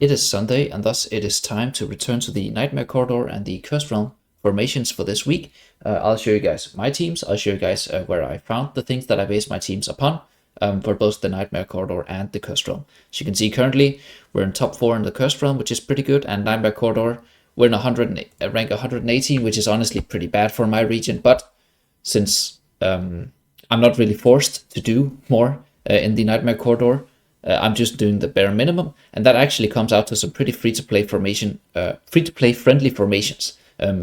It is Sunday, and thus it is time to return to the Nightmare Corridor and the Cursed Realm formations for this week. I'll show you guys my teams. I'll show you guys where I found the things that I based my teams upon for both the Nightmare Corridor and the Cursed Realm. As you can see, currently we're in top 4 in the Cursed Realm, which is pretty good, and Nightmare Corridor, we're in rank 118, which is honestly pretty bad for my region, but since I'm not really forced to do more in the Nightmare Corridor, I'm just doing the bare minimum, and that actually comes out to some pretty free-to-play friendly formations,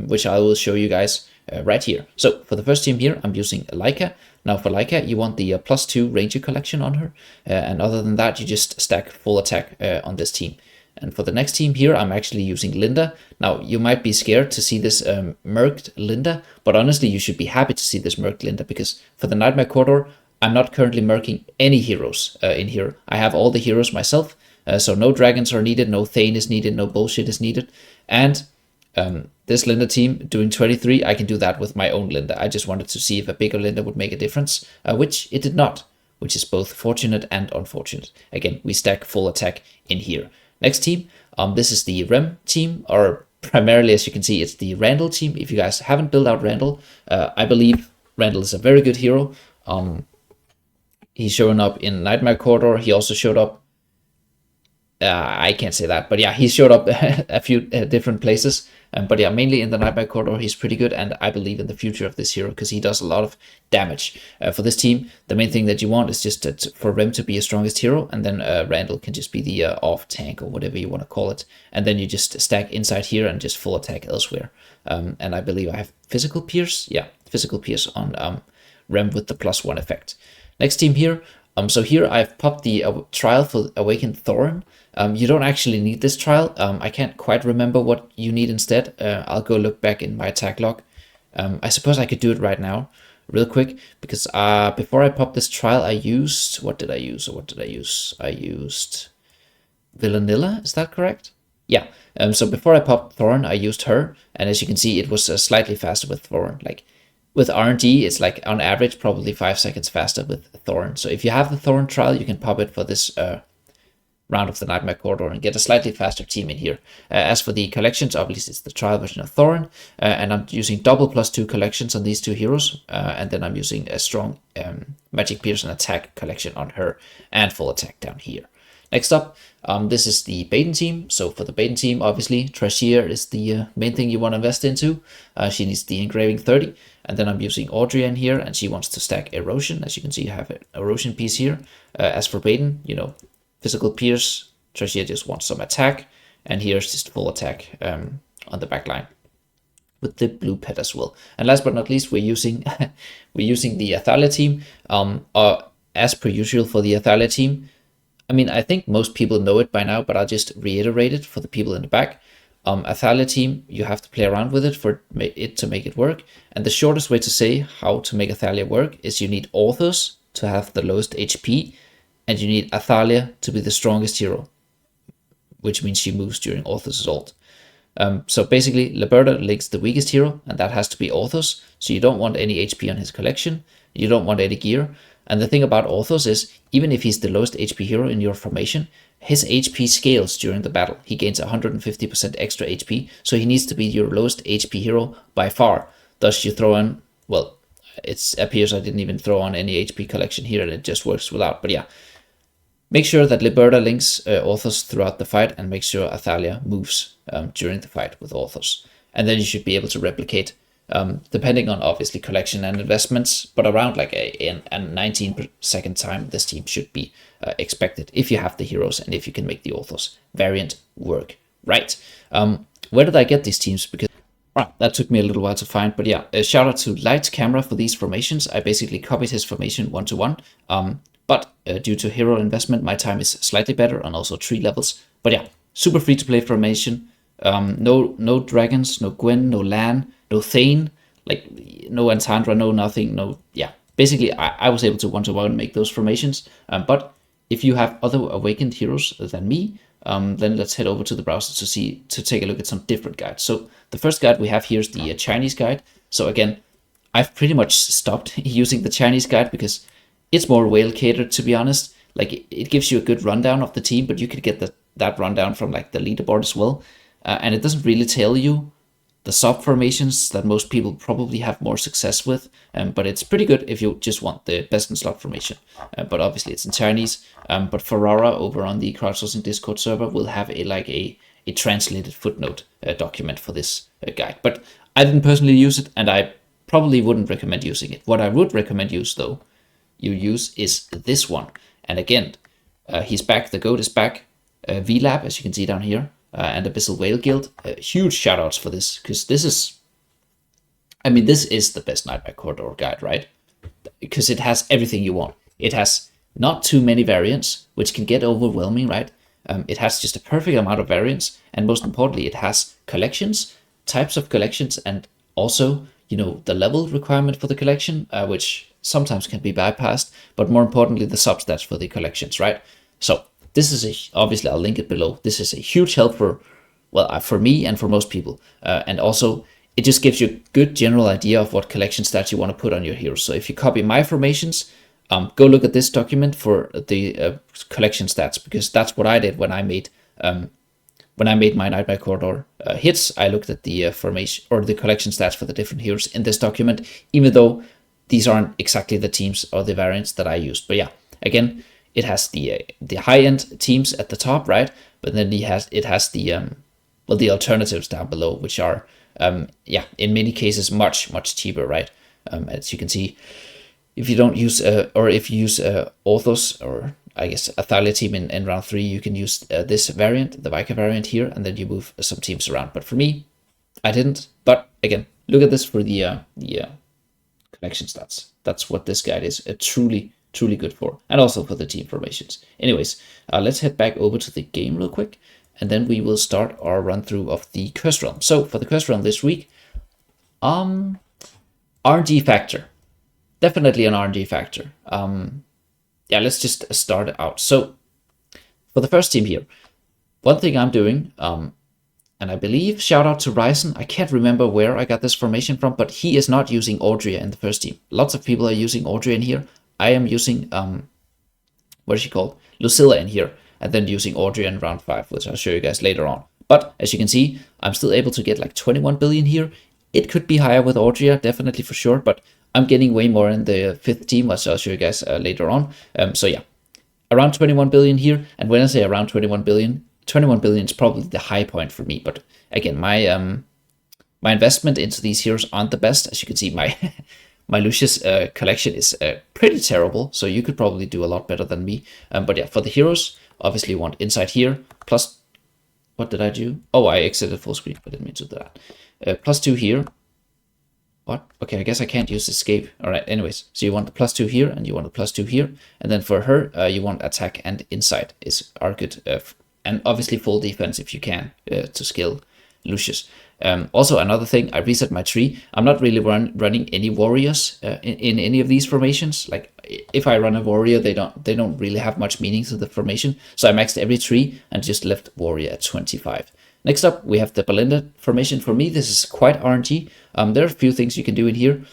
which I will show you guys right here. So for the first team here, I'm using Leica. Now for Leica, you want the +2 Ranger collection on her, and other than that, you just stack full attack on this team. And for the next team here, I'm actually using Linda. Now, you might be scared to see this merked Linda, but honestly, you should be happy to see this merked Linda, because for the Nightmare Corridor, I'm not currently merking any heroes in here. I have all the heroes myself, so no dragons are needed, no Thane is needed, no bullshit is needed. And this Linda team doing 23, I can do that with my own Linda. I just wanted to see if a bigger Linda would make a difference, which it did not, which is both fortunate and unfortunate. Again, we stack full attack in here. Next team, this is the Rem team, or primarily, as you can see, it's the Randall team. If you guys haven't built out Randall, I believe Randall is a very good hero. He's showing up in Nightmare Corridor. He also showed up, I can't say that, but yeah, he showed up a few different places. But yeah, mainly in the Nightmare Corridor, he's pretty good, and I believe in the future of this hero because he does a lot of damage. For this team, the main thing that you want is just for Rem to be your strongest hero, and then Randall can just be the off tank or whatever you want to call it. And then you just stack inside here and just full attack elsewhere. And I believe I have Physical Pierce. Yeah, Physical Pierce on Rem with the +1 effect. Next team here, so here I've popped the trial for Awakened Thorin. You don't actually need this trial. I can't quite remember what you need instead. I'll go look back in my attack log. I suppose I could do it right now, real quick, because before I popped this trial, I used, what did I use? I used Villanilla, is that correct? Yeah, so before I popped Thorin, I used her, and as you can see, it was slightly faster with Thorin. Like, with RNG, it's like on average probably 5 seconds faster with Thorin. So if you have the Thorin trial, you can pop it for this round of the Nightmare Corridor and get a slightly faster team in here. As for the collections, obviously it's the trial version of Thorin, and I'm using double +2 collections on these two heroes, and then I'm using a strong Magic Pierce and Attack collection on her, and full attack down here. Next up, this is the Baden team. So for the Baden team, obviously, Trashir is the main thing you want to invest into. She needs the Engraving 30. And then I'm using Audrey in here, and she wants to stack Erosion. As you can see, you have an Erosion piece here. As for Baden, Physical Pierce, Trashir just wants some attack. And here's just full attack on the back line with the blue pet as well. And last but not least, we're using the Athalia team. As per usual for the Athalia team, I mean, I think most people know it by now, but I'll just reiterate it for the people in the back. Athalia team, you have to play around with it for it to make it work. And the shortest way to say how to make Athalia work is you need Authors to have the lowest HP, and you need Athalia to be the strongest hero, which means she moves during Author's assault. So basically, Liberta links the weakest hero, and that has to be Authors. So you don't want any HP on his collection. You don't want any gear. And the thing about Authors is, even if he's the lowest HP hero in your formation, his HP scales during the battle. He gains 150% extra HP, so he needs to be your lowest HP hero by far. Thus you throw on, well, it appears I didn't even throw on any HP collection here, and it just works without. But yeah, make sure that Liberta links Authors throughout the fight, and make sure Athalia moves during the fight with Authors. And then you should be able to replicate, depending on obviously collection and investments, but around like a 19-second time, this team should be expected if you have the heroes and if you can make the Authors variant work. Right. Where did I get these teams? Because that took me a little while to find, but yeah, a shout out to Light's Camera for these formations. I basically copied his formation 1-to-1, but due to hero investment, my time is slightly better and also 3 levels. But yeah, super free to play formation. No dragons, no Gwen, no Lan, no Thane, like no Antandra, no nothing, no, yeah. Basically, I was able to 1-to-1 make those formations, but if you have other Awakened heroes than me, then let's head over to the browser to take a look at some different guides. So the first guide we have here is the Chinese guide. So again, I've pretty much stopped using the Chinese guide because it's more whale catered, to be honest. Like, it gives you a good rundown of the team, but you could get the that rundown from like the leaderboard as well. And it doesn't really tell you the sub formations that most people probably have more success with, but it's pretty good if you just want the best in slot formation. But obviously it's in Chinese. But Ferrara over on the crowdsourcing Discord server will have a translated footnote document for this guide. But I didn't personally use it, and I probably wouldn't recommend using it. What I would recommend you use is this one. And again, he's back. The goat is back. VLab, as you can see down here. And Abyssal Whale Guild. Huge shoutouts for this, because this is the best Nightmare Corridor guide, right? Because it has everything you want. It has not too many variants, which can get overwhelming, right? It has just a perfect amount of variants, and most importantly, it has collections, types of collections, and also, the level requirement for the collection, which sometimes can be bypassed, but more importantly, the substats for the collections, right? So this is obviously I'll link it below. This is a huge help for me and for most people. And also it just gives you a good general idea of what collection stats you want to put on your heroes. So if you copy my formations, go look at this document for the collection stats, because that's what I did when I made my Nightmare Corridor hits. I looked at the formation or the collection stats for the different heroes in this document, even though these aren't exactly the teams or the variants that I used. But yeah, again, it has the high-end teams at the top, right? But then it has the alternatives down below, which are in many cases much cheaper, right? As you can see, if you don't use or if you use Orthos, or I guess a Thalia team in round 3, you can use this variant, the Vicar variant here, and then you move some teams around. But for me, I didn't. But again, look at this for the collection stats. That's what this guide is. Truly good for, and also for the team formations. Anyways, let's head back over to the game real quick, and then we will start our run through of the Curse Realm. So for the Curse Realm this week, RNG factor, definitely an RNG factor. Let's just start out. So for the first team here, one thing I'm doing, and I believe, shout out to Ryzen, I can't remember where I got this formation from, but he is not using Audria in the first team. Lots of people are using Audria in here. I am using, what is she called? Lucilla in here, and then using Audrey in round 5, which I'll show you guys later on. But as you can see, I'm still able to get like 21 billion here. It could be higher with Audrey, definitely for sure, but I'm getting way more in the 5th team, which I'll show you guys later on. So yeah, around 21 billion here. And when I say around 21 billion is probably the high point for me. But again, my investment into these heroes aren't the best. As you can see, my Lucius collection is pretty terrible, so you could probably do a lot better than me. But yeah, for the heroes, obviously you want Insight here, plus, what did I do? Oh, I exited full screen, I didn't mean to do that. +2 here. What? Okay, I guess I can't use escape. All right, anyways, so you want the +2 here, and you want the +2 here, and then for her, you want attack and insight are good, and obviously full defense if you can to skill Lucius. Also, another thing, I reset my tree. I'm not really running any warriors in any of these formations. Like if I run a warrior, they don't really have much meaning to the formation. So I maxed every tree and just left warrior at 25. Next up, we have the Belinda formation. For me, this is quite RNG. There are a few things you can do in here.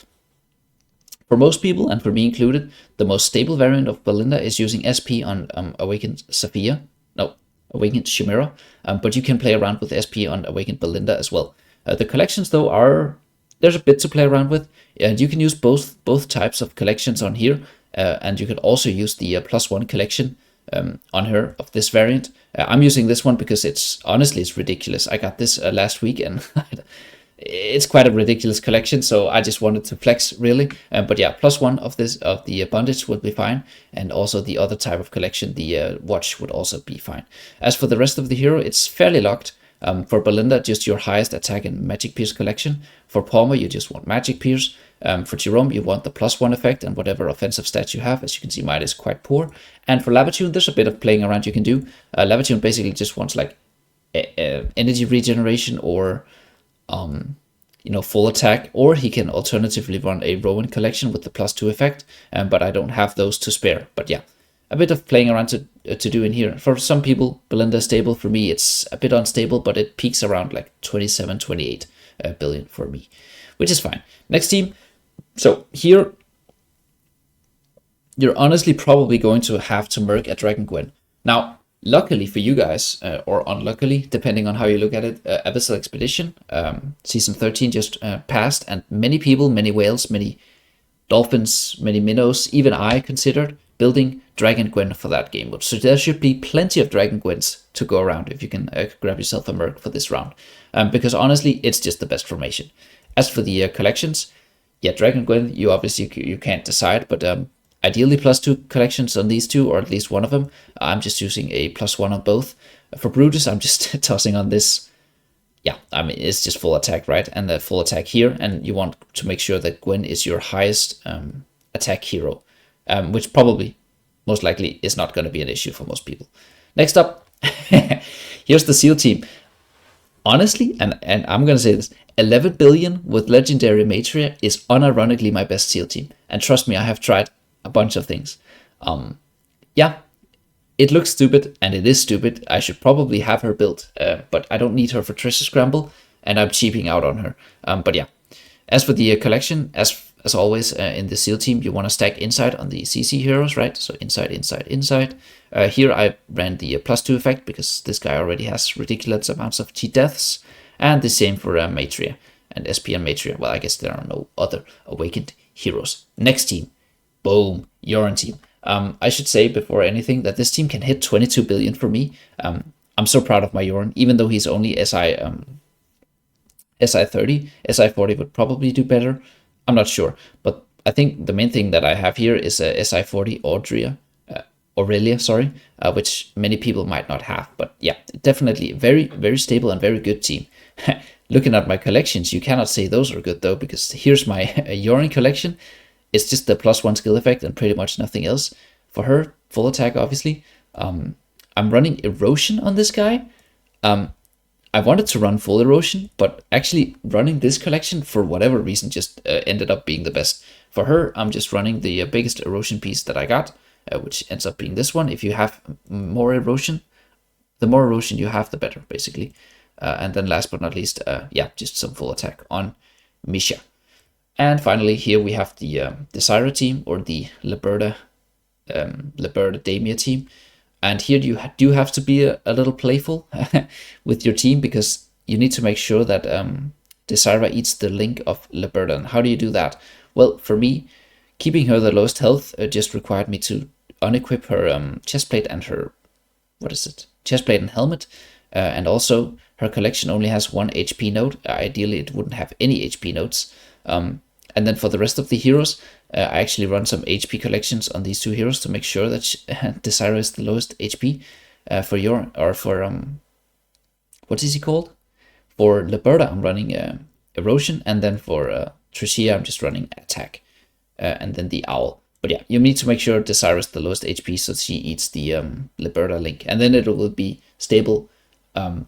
For most people, and for me included, the most stable variant of Belinda is using SP on Awakened Sophia. No, Awakened Chimera, but you can play around with SP on Awakened Belinda as well. The collections, though, there's a bit to play around with, and you can use both types of collections on here, and you can also use the +1 collection on her of this variant. I'm using this one because it's ridiculous. I got this last week, and it's quite a ridiculous collection, so I just wanted to flex, really. But yeah, +1 of the bondage would be fine, and also the other type of collection, the watch, would also be fine. As for the rest of the hero, it's fairly locked. For Belinda, just your highest attack and magic pierce collection. For Palmer, you just want magic pierce. For Jerome, you want the +1 effect and whatever offensive stats you have. As you can see, mine is quite poor. And for Labatune, there's a bit of playing around you can do. Labatune basically just wants like energy regeneration or full attack, or he can alternatively run a Rowan collection with the +2 effect, but I don't have those to spare. But yeah, a bit of playing around to do in here. For some people, Belinda is stable. For me, it's a bit unstable, but it peaks around like 27, 28 billion for me, which is fine. Next team. So here, you're honestly probably going to have to merc a Dragon Gwen. Now, Luckily for you guys, or unluckily, depending on how you look at it, Abyssal Expedition, Season 13 just passed, and many people, many whales, many dolphins, many minnows, even I considered building Dragon Gwen for that game mode. So there should be plenty of Dragon Gwens to go around if you can grab yourself a Merc for this round. Because honestly, it's just the best formation. As for the collections, yeah, Dragon Gwen, you obviously you can't decide, but ideally +2 collections on these two, or at least one of them. I'm just using a +1 on both. For Brutus, I'm just tossing on this. Yeah, I mean, it's just full attack, right? And the full attack here, and you want to make sure that Gwen is your highest attack hero, which probably, most likely, is not going to be an issue for most people. Next up, here's the SEAL team. Honestly, and I'm going to say this, 11 billion with Legendary Matria is unironically my best SEAL team. And trust me, I have tried a bunch of things. Yeah, it looks stupid, and it is stupid. I should probably have her built, but I don't need her for Treasure Scramble, and I'm cheaping out on her. But yeah, as for the collection, as always in the SEAL team, you want to stack Insight on the CC heroes, right? So Insight, Insight, Insight. Here I ran the +2 effect because this guy already has ridiculous amounts of T-deaths, and the same for Matria and SP and Matria. Well, I guess there are no other awakened heroes. Next team, boom, Yoran team. I should say before anything that this team can hit 22 billion for me. I'm so proud of my Yoran, even though he's only SI 30. SI 40 would probably do better. I'm not sure, but I think the main thing that I have here is a SI 40 Aurelia, sorry, which many people might not have. But yeah, definitely very, very stable and very good team. Looking at my collections, you cannot say those are good though, because here's my Yoran collection. It's just the +1 skill effect and pretty much nothing else. For her, full attack, obviously. I'm running Erosion on this guy. I wanted to run full Erosion, but actually running this collection, for whatever reason, just ended up being the best. For her, I'm just running the biggest Erosion piece that I got, which ends up being this one. If you have more Erosion, the more Erosion you have, the better, basically. And then last but not least, yeah, just some full attack on Misha. And finally, here we have the Zyra team, or the Liberta Damia team. And here you do have to be a little playful with your team, because you need to make sure that the Zyra eats the link of Liberta. And how do you do that? Well, for me, keeping her the lowest health just required me to unequip her chestplate and her, chestplate and helmet. And also, her collection only has 1 HP node. Ideally, it wouldn't have any HP nodes. And then for the rest of the heroes, I actually run some HP collections on these two heroes to make sure that the Zyra is the lowest HP what is he called? For Liberta, I'm running Erosion, and then for Tricia, I'm just running Attack, and then the Owl. But yeah, you need to make sure the Zyra is the lowest HP, so she eats the Liberta link, and then it will be stable.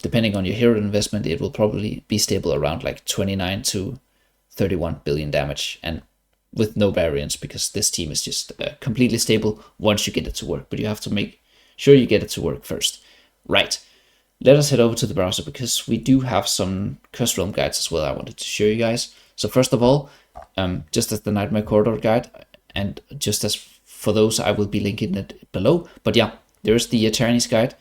Depending on your hero investment, it will probably be stable around like 29 to 31 billion damage, and with no variance, because this team is just completely stable once you get it to work. But you have to make sure you get it to work first. Right, let us head over to the browser, because we do have some Cursed Realm guides as well I wanted to show you guys. So first of all, just as the Nightmare Corridor guide, and just as for those, I will be linking it below. But yeah, there's the Tyranny's guide.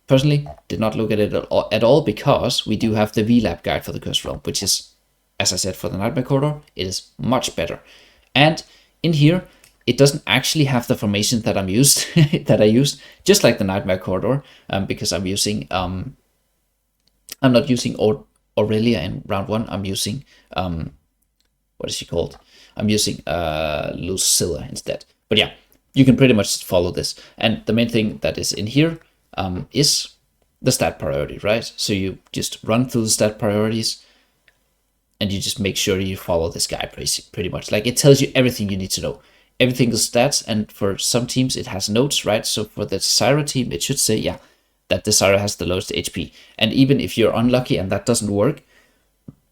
Personally, did not look at it at all, because we do have the VLAB guide for the Cursed Realm, which is, as I said, for the Nightmare Corridor, it is much better. And in here, it doesn't actually have the formation that I used, just like the Nightmare Corridor, because I'm using, I'm not using Aurelia in round 1. I'm using, what is she called? I'm using Lucilla instead. But yeah, you can pretty much follow this. And the main thing that is in here is the stat priority, right? So you just run through the stat priorities, and you just make sure you follow this guide pretty much. Like, it tells you everything you need to know. Everything is stats, and for some teams it has notes, right? So for the Zyra team, it should say, yeah, that the Zyra has the lowest HP. And even if you're unlucky and that doesn't work,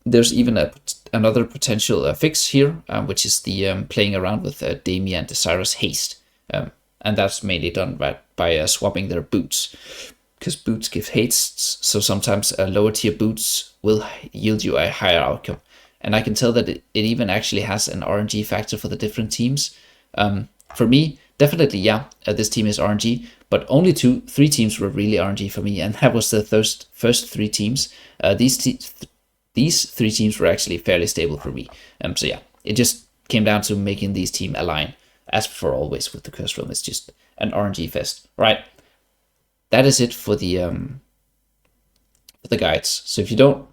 there's even another potential fix here, which is the playing around with Damia and the Zyra's haste. And that's mainly done by swapping their boots, because boots give hastes, so sometimes lower tier boots will yield you a higher outcome. And I can tell that it even actually has an RNG factor for the different teams. For me, definitely, yeah, this team is RNG, but only 3 teams were really RNG for me, and that was the first 3 teams. These 3 teams were actually fairly stable for me. So yeah, it just came down to making these teams align. As for always with the curse realm, it's just an RNG fest, right? That is it for the guides. So if you don't,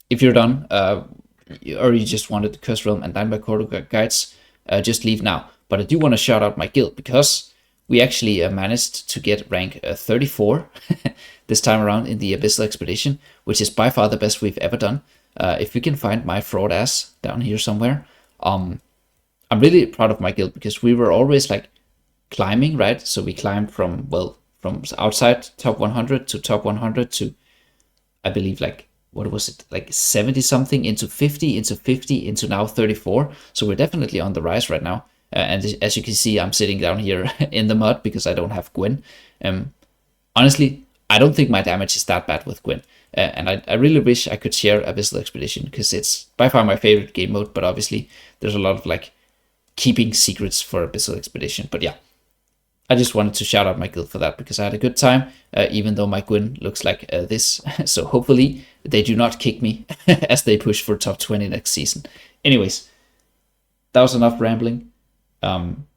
if you're done, or you just wanted the curse realm and Nightmare Corridor guides, just leave now. But I do want to shout out my guild, because we actually managed to get rank 34 this time around in the Abyssal Expedition, which is by far the best we've ever done. If we can find my fraud ass down here somewhere, I'm really proud of my guild, because we were always like climbing, right? So we climbed from outside top 100 to top 100 to, I believe, like, what was it, like 70 something, into 50, into 50, into now 34. So we're definitely on the rise right now. And as you can see, I'm sitting down here in the mud because I don't have Gwen. Honestly, I don't think my damage is that bad with Gwen. And I really wish I could share Abyssal Expedition, because it's by far my favorite game mode, but obviously there's a lot of like keeping secrets for Abyssal Expedition. But yeah, I just wanted to shout out my guild for that, because I had a good time, even though my Gwyn looks like this. So hopefully they do not kick me as they push for top 20 next season. Anyways, that was enough rambling.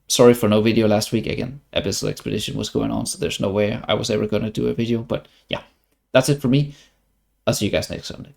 Sorry for no video last week. Again, Abyssal Expedition was going on, so there's no way I was ever going to do a video. But yeah, that's it for me. I'll see you guys next Sunday.